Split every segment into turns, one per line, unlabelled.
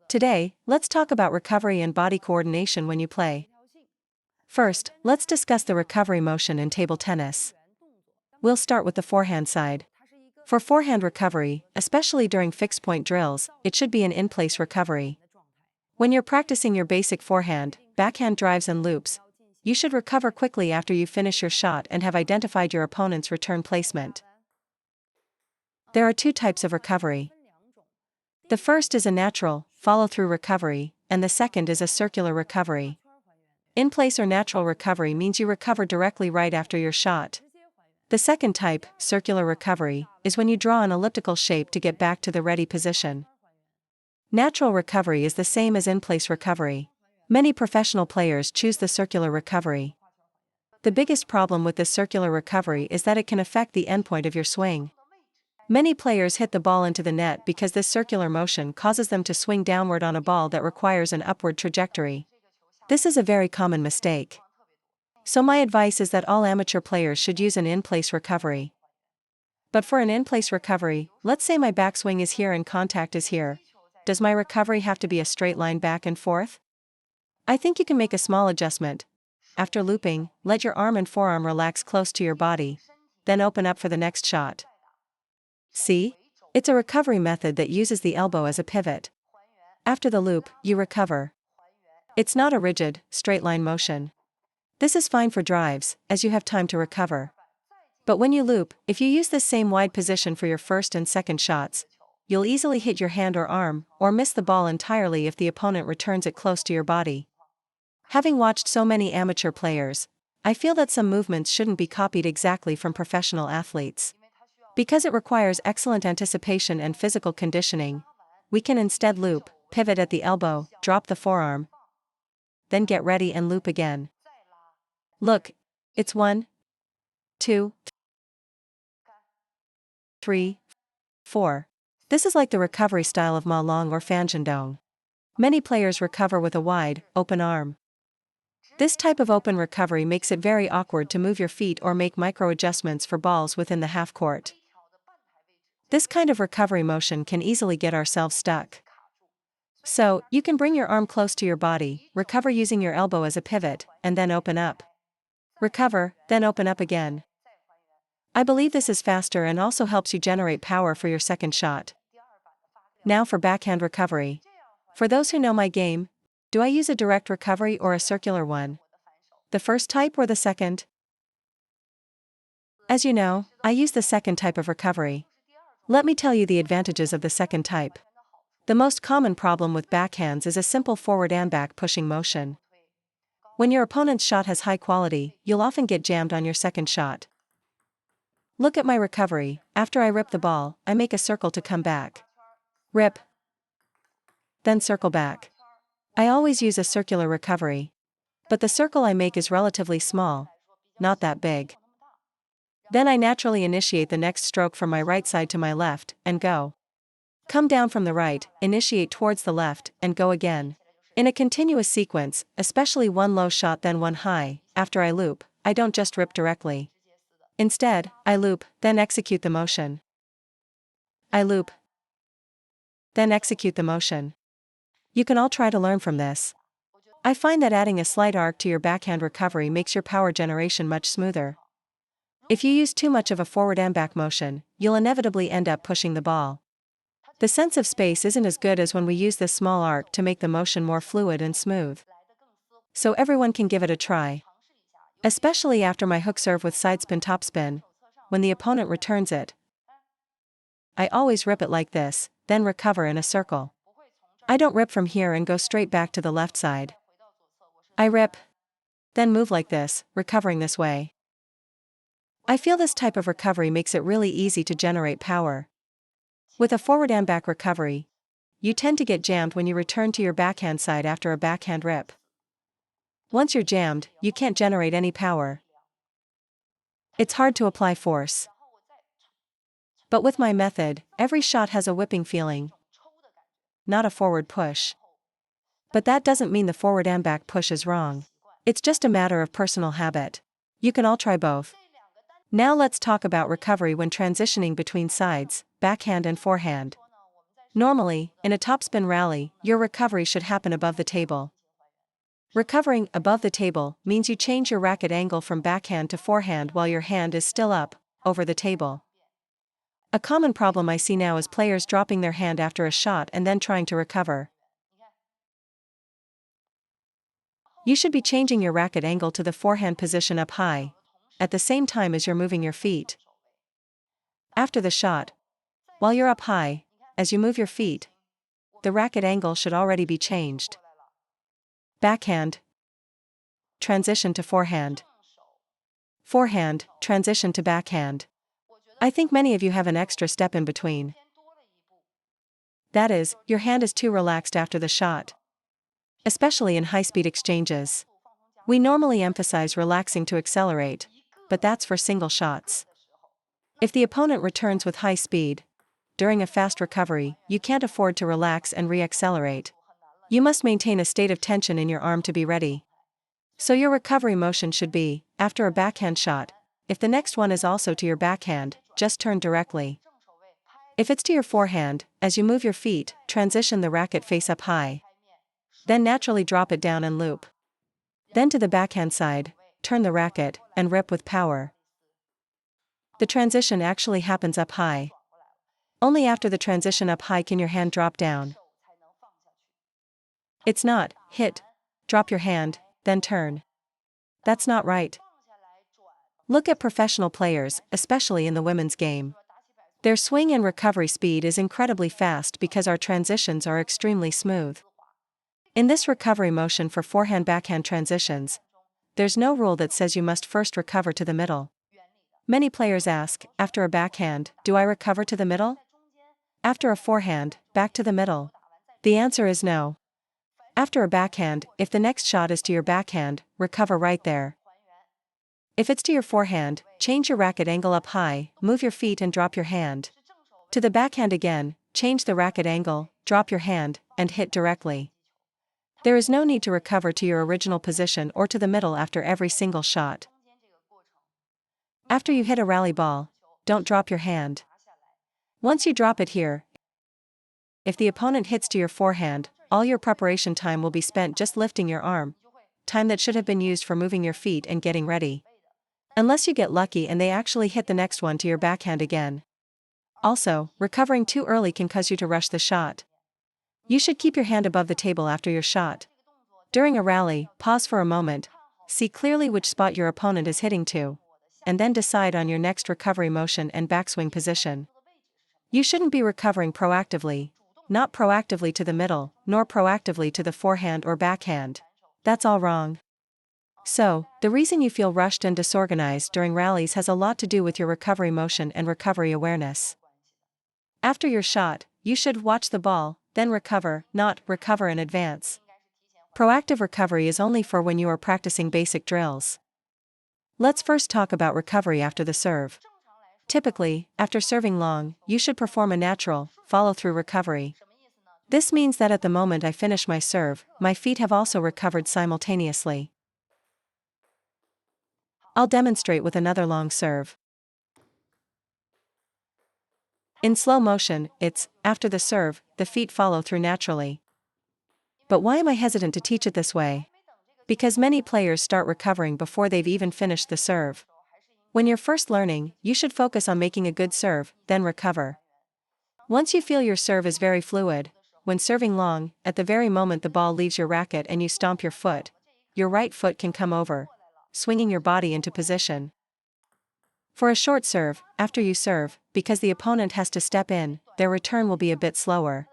Today, let's talk about recovery and body coordination when you play. First, let's discuss the recovery motion in table tennis. We'll start with the forehand side. For forehand recovery, especially during fixed-point drills, it should be an in-place recovery. When you're practicing your basic forehand, backhand drives and loops, you should recover quickly after you finish your shot and have identified your opponent's return placement. There are two types of recovery. The first is a natural, follow-through recovery, and the second is a circular recovery. In-place or natural recovery means you recover directly right after your shot. The second type, circular recovery, is when you draw an elliptical shape to get back to the ready position. Natural recovery is the same as in-place recovery. Many professional players choose the circular recovery. The biggest problem with this circular recovery is that it can affect the endpoint of your swing. Many players hit the ball into the net because this circular motion causes them to swing downward on a ball that requires an upward trajectory. This is a very common mistake. So my advice is that all amateur players should use an in-place recovery. But for an in-place recovery, let's say my backswing is here and contact is here. Does my recovery have to be a straight line back and forth? I think you can make a small adjustment. After looping, let your arm and forearm relax close to your body, then open up for the next shot. See? It's a recovery method that uses the elbow as a pivot. After the loop, you recover. It's not a rigid, straight line motion. This is fine for drives, as you have time to recover. But when you loop, if you use this same wide position for your first and second shots, you'll easily hit your hand or arm, or miss the ball entirely if the opponent returns it close to your body. Having watched so many amateur players, I feel that some movements shouldn't be copied exactly from professional athletes. Because it requires excellent anticipation and physical conditioning, we can instead loop, pivot at the elbow, drop the forearm, then get ready and loop again. Look, it's 1, 2, 3, 4. This is like the recovery style of Ma Long or Fan Zhendong. Many players recover with a wide, open arm. This type of open recovery makes it very awkward to move your feet or make micro adjustments for balls within the half court. This kind of recovery motion can easily get ourselves stuck. So, you can bring your arm close to your body, recover using your elbow as a pivot, and then open up. Recover, then open up again. I believe this is faster and also helps you generate power for your second shot. Now for backhand recovery. For those who know my game, do I use a direct recovery or a circular one? The first type or the second? As you know, I use the second type of recovery. Let me tell you the advantages of the second type. The most common problem with backhands is a simple forward and back pushing motion. When your opponent's shot has high quality, you'll often get jammed on your second shot. Look at my recovery. After I rip the ball, I make a circle to come back. Rip. Then circle back. I always use a circular recovery. But the circle I make is relatively small, not that big. Then I naturally initiate the next stroke from my right side to my left, and go. Come down from the right, initiate towards the left, and go again. In a continuous sequence, especially one low shot then one high, after I loop, I don't just rip directly. Instead, I loop, then execute the motion. I loop, then execute the motion. You can all try to learn from this. I find that adding a slight arc to your backhand recovery makes your power generation much smoother. If you use too much of a forward and back motion, you'll inevitably end up pushing the ball. The sense of space isn't as good as when we use this small arc to make the motion more fluid and smooth. So everyone can give it a try. Especially after my hook serve with side spin topspin, when the opponent returns it. I always rip it like this, then recover in a circle. I don't rip from here and go straight back to the left side. I rip, then move like this, recovering this way. I feel this type of recovery makes it really easy to generate power. With a forward and back recovery, you tend to get jammed when you return to your backhand side after a backhand rip. Once you're jammed, you can't generate any power. It's hard to apply force. But with my method, every shot has a whipping feeling, not a forward push. But that doesn't mean the forward and back push is wrong. It's just a matter of personal habit. You can all try both. Now let's talk about recovery when transitioning between sides, backhand and forehand. Normally, in a topspin rally, your recovery should happen above the table. Recovering above the table means you change your racket angle from backhand to forehand while your hand is still up, over the table. A common problem I see now is players dropping their hand after a shot and then trying to recover. You should be changing your racket angle to the forehand position up high, at the same time as you're moving your feet. After the shot, while you're up high, as you move your feet, the racket angle should already be changed. Backhand. Transition to forehand. Forehand, transition to backhand. I think many of you have an extra step in between. That is, your hand is too relaxed after the shot. Especially in high-speed exchanges. We normally emphasize relaxing to accelerate, but that's for single shots. If the opponent returns with high speed, during a fast recovery, you can't afford to relax and re-accelerate. You must maintain a state of tension in your arm to be ready. So your recovery motion should be, after a backhand shot, if the next one is also to your backhand, just turn directly. If it's to your forehand, as you move your feet, transition the racket face up high. Then naturally drop it down and loop. Then to the backhand side, turn the racket, and rip with power. The transition actually happens up high. Only after the transition up high can your hand drop down. It's not, hit, drop your hand, then turn. That's not right. Look at professional players, especially in the women's game. Their swing and recovery speed is incredibly fast because our transitions are extremely smooth. In this recovery motion for forehand-backhand transitions, there's no rule that says you must first recover to the middle. Many players ask, after a backhand, do I recover to the middle? After a forehand, back to the middle. The answer is no. After a backhand, if the next shot is to your backhand, recover right there. If it's to your forehand, change your racket angle up high, move your feet and drop your hand. To the backhand again, change the racket angle, drop your hand, and hit directly. There is no need to recover to your original position or to the middle after every single shot. After you hit a rally ball, don't drop your hand. Once you drop it here, if the opponent hits to your forehand, all your preparation time will be spent just lifting your arm, time that should have been used for moving your feet and getting ready. Unless you get lucky and they actually hit the next one to your backhand again. Also, recovering too early can cause you to rush the shot. You should keep your hand above the table after your shot. During a rally, pause for a moment, see clearly which spot your opponent is hitting to, and then decide on your next recovery motion and backswing position. You shouldn't be recovering proactively, not proactively to the middle, nor proactively to the forehand or backhand. That's all wrong. So, the reason you feel rushed and disorganized during rallies has a lot to do with your recovery motion and recovery awareness. After your shot, you should watch the ball, then recover, not recover in advance. Proactive recovery is only for when you are practicing basic drills. Let's first talk about recovery after the serve. Typically, after serving long, you should perform a natural, follow-through recovery. This means that at the moment I finish my serve, my feet have also recovered simultaneously. I'll demonstrate with another long serve. In slow motion, it's, after the serve, the feet follow through naturally. But why am I hesitant to teach it this way? Because many players start recovering before they've even finished the serve. When you're first learning, you should focus on making a good serve, then recover. Once you feel your serve is very fluid, when serving long, at the very moment the ball leaves your racket and you stomp your foot, your right foot can come over, swinging your body into position. For a short serve, after you serve, because the opponent has to step in, their return will be a bit slower.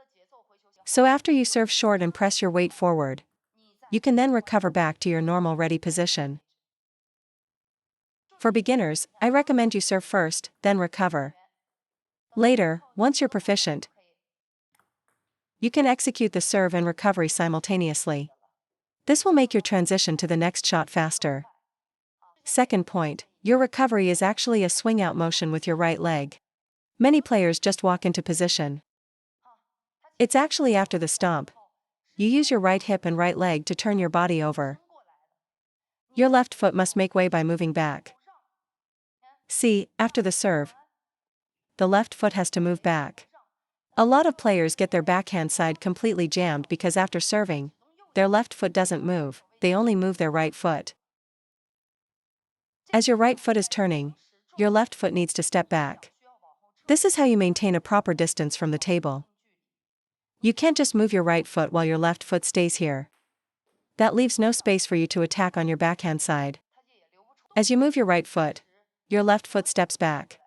So after you serve short and press your weight forward, you can then recover back to your normal ready position. For beginners, I recommend you serve first, then recover. Later, once you're proficient, you can execute the serve and recovery simultaneously. This will make your transition to the next shot faster. Second point, your recovery is actually a swing-out motion with your right leg. Many players just walk into position. It's actually after the stomp. You use your right hip and right leg to turn your body over. Your left foot must make way by moving back. See, after the serve, the left foot has to move back. A lot of players get their backhand side completely jammed because after serving, their left foot doesn't move, they only move their right foot. As your right foot is turning, your left foot needs to step back. This is how you maintain a proper distance from the table. You can't just move your right foot while your left foot stays here. That leaves no space for you to attack on your backhand side. As you move your right foot, your left foot steps back.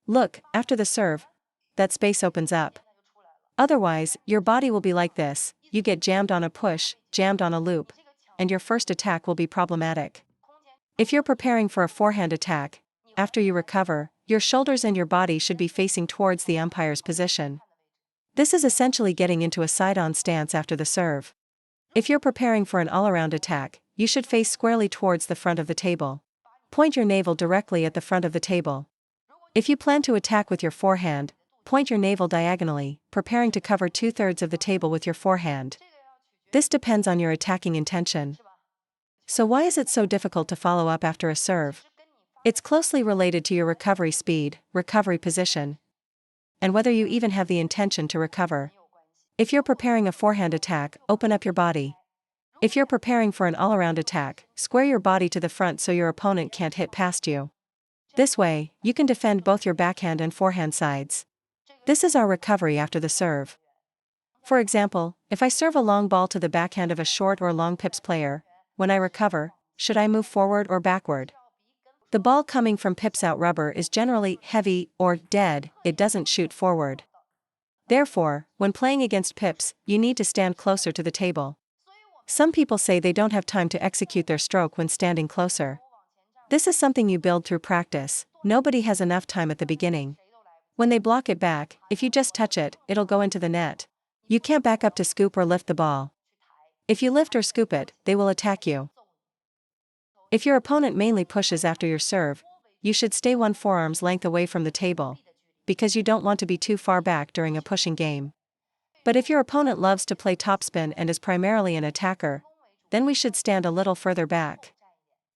Look, after the serve, that space opens up. Otherwise, your body will be like this, you get jammed on a push, jammed on a loop, and your first attack will be problematic. If you're preparing for a forehand attack, after you recover, your shoulders and your body should be facing towards the umpire's position. This is essentially getting into a side-on stance after the serve. If you're preparing for an all-around attack, you should face squarely towards the front of the table. Point your navel directly at the front of the table. If you plan to attack with your forehand, point your navel diagonally, preparing to cover 2/3 of the table with your forehand. This depends on your attacking intention. So why is it so difficult to follow up after a serve? It's closely related to your recovery speed, recovery position, and whether you even have the intention to recover. If you're preparing a forehand attack, open up your body. If you're preparing for an all-around attack, square your body to the front so your opponent can't hit past you. This way, you can defend both your backhand and forehand sides. This is our recovery after the serve. For example, if I serve a long ball to the backhand of a short or long pips player, when I recover, should I move forward or backward? The ball coming from pips out rubber is generally heavy or dead, it doesn't shoot forward. Therefore, when playing against pips, you need to stand closer to the table. Some people say they don't have time to execute their stroke when standing closer. This is something you build through practice, nobody has enough time at the beginning. When they block it back, if you just touch it, it'll go into the net. You can't back up to scoop or lift the ball. If you lift or scoop it, they will attack you. If your opponent mainly pushes after your serve, you should stay 1 forearm's length away from the table, because you don't want to be too far back during a pushing game. But if your opponent loves to play topspin and is primarily an attacker, then we should stand a little further back.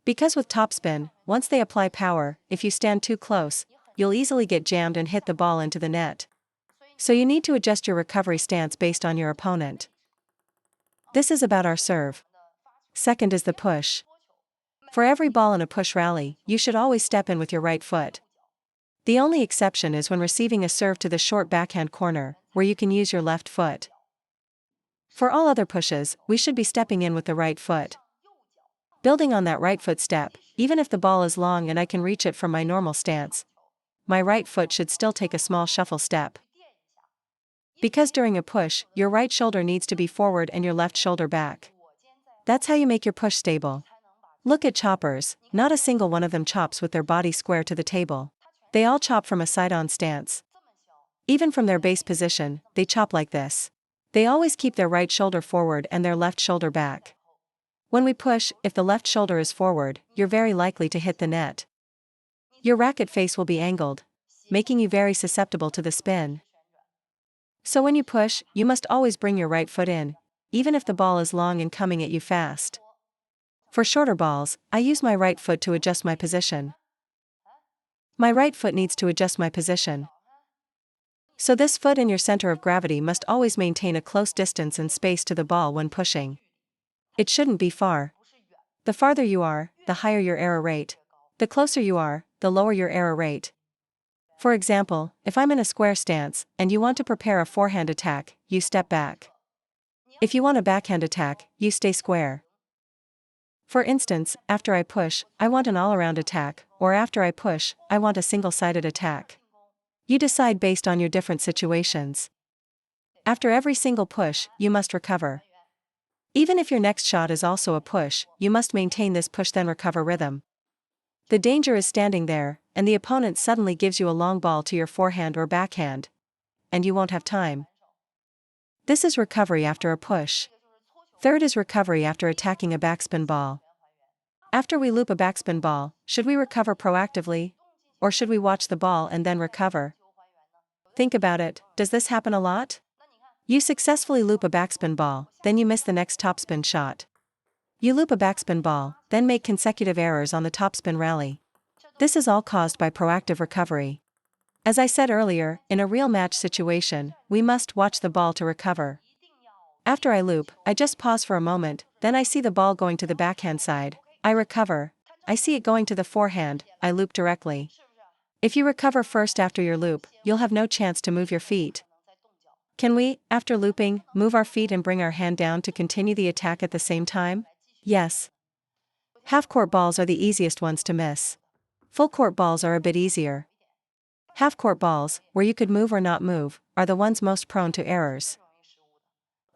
Because with topspin, once they apply power, if you stand too close, you'll easily get jammed and hit the ball into the net. So you need to adjust your recovery stance based on your opponent. This is about our serve. Second is the push. For every ball in a push rally, you should always step in with your right foot. The only exception is when receiving a serve to the short backhand corner, where you can use your left foot. For all other pushes, we should be stepping in with the right foot. Building on that right foot step, even if the ball is long and I can reach it from my normal stance, my right foot should still take a small shuffle step. Because during a push, your right shoulder needs to be forward and your left shoulder back. That's how you make your push stable. Look at choppers, not a single one of them chops with their body square to the table. They all chop from a side-on stance. Even from their base position, they chop like this. They always keep their right shoulder forward and their left shoulder back. When we push, if the left shoulder is forward, you're very likely to hit the net. Your racket face will be angled, making you very susceptible to the spin. So when you push, you must always bring your right foot in, even if the ball is long and coming at you fast. For shorter balls, I use my right foot to adjust my position. My right foot needs to adjust my position. So this foot in your center of gravity must always maintain a close distance and space to the ball when pushing. It shouldn't be far. The farther you are, the higher your error rate. The closer you are, the lower your error rate. For example, if I'm in a square stance, and you want to prepare a forehand attack, you step back. If you want a backhand attack, you stay square. For instance, after I push, I want an all-around attack, or after I push, I want a single-sided attack. You decide based on your different situations. After every single push, you must recover. Even if your next shot is also a push, you must maintain this push-then-recover rhythm. The danger is standing there, and the opponent suddenly gives you a long ball to your forehand or backhand, and you won't have time. This is recovery after a push. Third is recovery after attacking a backspin ball. After we loop a backspin ball, should we recover proactively? Or should we watch the ball and then recover? Think about it, does this happen a lot? You successfully loop a backspin ball, then you miss the next topspin shot. You loop a backspin ball, then make consecutive errors on the topspin rally. This is all caused by proactive recovery. As I said earlier, in a real match situation, we must watch the ball to recover. After I loop, I just pause for a moment, then I see the ball going to the backhand side, I recover. I see it going to the forehand, I loop directly. If you recover first after your loop, you'll have no chance to move your feet. Can we, after looping, move our feet and bring our hand down to continue the attack at the same time? Yes. Half-court balls are the easiest ones to miss. Full-court balls are a bit easier. Half-court balls, where you could move or not move, are the ones most prone to errors.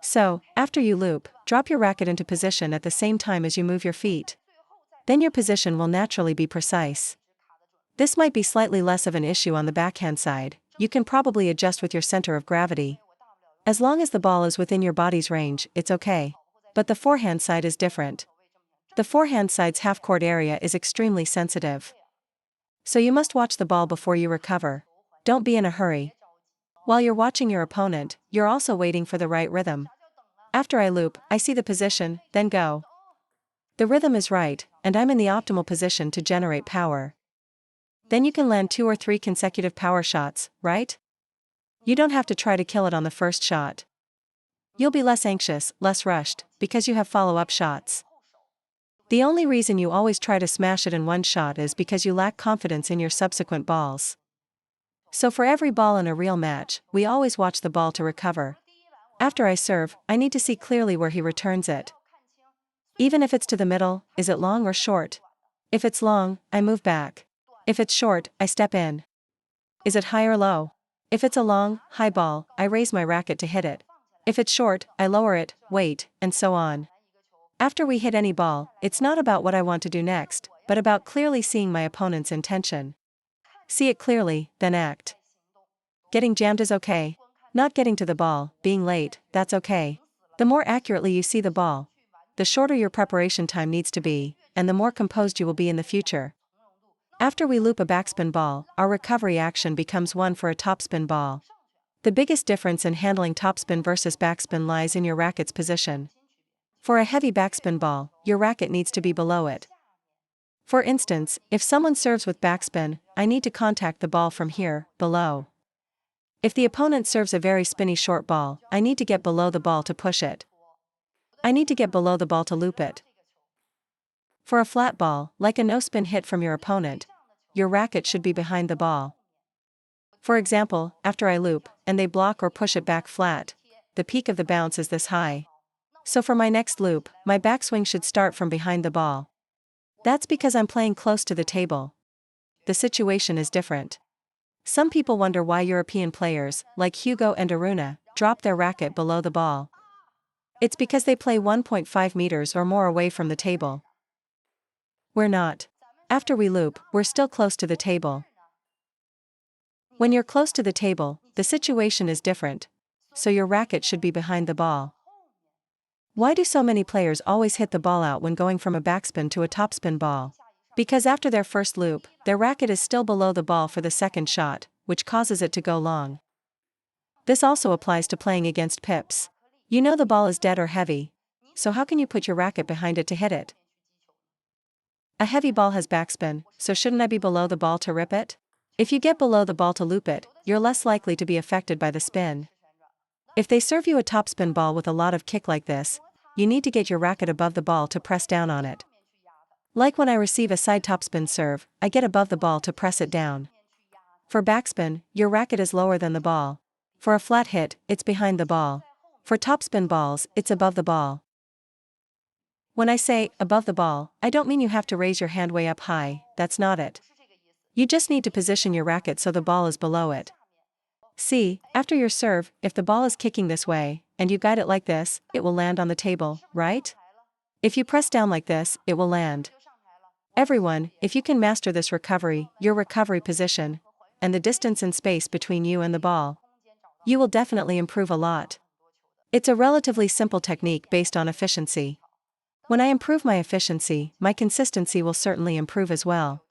So, after you loop, drop your racket into position at the same time as you move your feet. Then your position will naturally be precise. This might be slightly less of an issue on the backhand side, you can probably adjust with your center of gravity. As long as the ball is within your body's range, it's okay. But the forehand side is different. The forehand side's half-court area is extremely sensitive. So you must watch the ball before you recover. Don't be in a hurry. While you're watching your opponent, you're also waiting for the right rhythm. After I loop, I see the position, then go. The rhythm is right, and I'm in the optimal position to generate power. Then you can land 2 or 3 consecutive power shots, right? You don't have to try to kill it on the first shot. You'll be less anxious, less rushed, because you have follow-up shots. The only reason you always try to smash it in one shot is because you lack confidence in your subsequent balls. So for every ball in a real match, we always watch the ball to recover. After I serve, I need to see clearly where he returns it. Even if it's to the middle, is it long or short? If it's long, I move back. If it's short, I step in. Is it high or low? If it's a long, high ball, I raise my racket to hit it. If it's short, I lower it, wait, and so on. After we hit any ball, it's not about what I want to do next, but about clearly seeing my opponent's intention. See it clearly, then act. Getting jammed is okay. Not getting to the ball, being late, that's okay. The more accurately you see the ball, the shorter your preparation time needs to be, and the more composed you will be in the future. After we loop a backspin ball, our recovery action becomes one for a topspin ball. The biggest difference in handling topspin versus backspin lies in your racket's position. For a heavy backspin ball, your racket needs to be below it. For instance, if someone serves with backspin, I need to contact the ball from here, below. If the opponent serves a very spinny short ball, I need to get below the ball to push it. I need to get below the ball to loop it. For a flat ball, like a no-spin hit from your opponent, your racket should be behind the ball. For example, after I loop, and they block or push it back flat, the peak of the bounce is this high. So for my next loop, my backswing should start from behind the ball. That's because I'm playing close to the table. The situation is different. Some people wonder why European players, like Hugo and Aruna, drop their racket below the ball. It's because they play 1.5 meters or more away from the table. We're not. After we loop, we're still close to the table. When you're close to the table, the situation is different. So your racket should be behind the ball. Why do so many players always hit the ball out when going from a backspin to a topspin ball? Because after their first loop, their racket is still below the ball for the second shot, which causes it to go long. This also applies to playing against pips. You know the ball is dead or heavy, so how can you put your racket behind it to hit it? A heavy ball has backspin, so shouldn't I be below the ball to rip it? If you get below the ball to loop it, you're less likely to be affected by the spin. If they serve you a topspin ball with a lot of kick like this, you need to get your racket above the ball to press down on it. Like when I receive a side topspin serve, I get above the ball to press it down. For backspin, your racket is lower than the ball. For a flat hit, it's behind the ball. For topspin balls, it's above the ball. When I say, above the ball, I don't mean you have to raise your hand way up high, that's not it. You just need to position your racket so the ball is below it. See, after your serve, if the ball is kicking this way, and you guide it like this, it will land on the table, right? If you press down like this, it will land. Everyone, if you can master this recovery, your recovery position, and the distance and space between you and the ball, you will definitely improve a lot. It's a relatively simple technique based on efficiency. When I improve my efficiency, my consistency will certainly improve as well.